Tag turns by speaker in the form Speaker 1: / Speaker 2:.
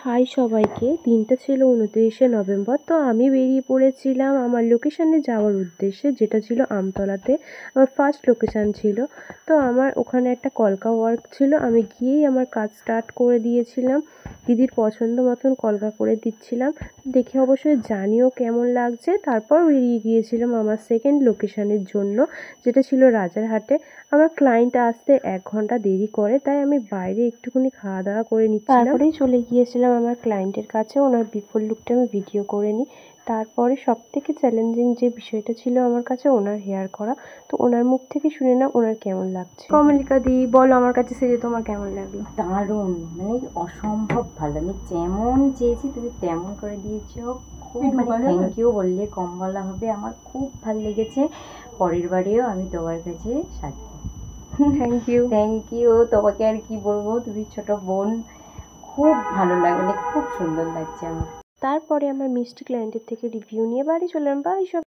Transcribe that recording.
Speaker 1: High সবাইকে। দিনটা ছিল ২৯শে নভেম্বর। তো আমি বেরিয়ে পড়েছিলাম আমার লোকেশানে যাওয়ার উদ্দেশ্যে, যেটা ছিল আমতলাতে। আমার ফার্স্ট লোকেশান ছিল। তো আমার ওখানে একটা কলকা ওয়ার্ক ছিল, আমি গিয়েই আমার কাজ স্টার্ট করে দিয়েছিলাম। দিদির পছন্দ মতন কলকা করে দিচ্ছিলাম। দেখে অবশ্যই জানিও কেমন লাগছে। তারপর বেরিয়ে গিয়েছিলাম আমার সেকেন্ড লোকেশানের জন্য, যেটা ছিল রাজারহাটে। আমার ক্লায়েন্ট আসতে ১ ঘন্টা দেরি করে, তাই আমি বাইরে একটুখানি খাওয়া দাওয়া করে নিচ্ছিলাম। তারপরেই চলে গিয়েছিলাম আমার ক্লায়েন্টের কাছে। ওনার বিফোর লুকটা আমি ভিডিও করে নিই। তারপরে সবথেকে চ্যালেঞ্জিং যে বিষয়টা ছিল আমার কাছে, ওনার হেয়ার করা। তো ওনার মুখ থেকে শুনে না ওনার কেমন লাগছে। কমলিকা দি, বলো আমার কাছে সেজে তোমার কেমন লাগলো?
Speaker 2: দারুণ, মানে অসম্ভব ভালো। আমি যেমন চেয়েছি তুমি তেমন করে দিয়েছো। খুব থ্যাংক ইউ বললে কম বলা হবে। আমার খুব ভালো লেগেছে। পরের বারেও আমি তোমার কাছে সাজবো। Thank you. তোমাকে আর কি বলবো, তুমি ছোট বোন। খুব ভালো লাগে, মানে খুব সুন্দর লাগছে আমার।
Speaker 1: তারপরে আমার মিষ্টি ক্লায়েন্টের থেকে রিভিউ নিয়ে বাড়ি চলে এলাম। বাড়ি সব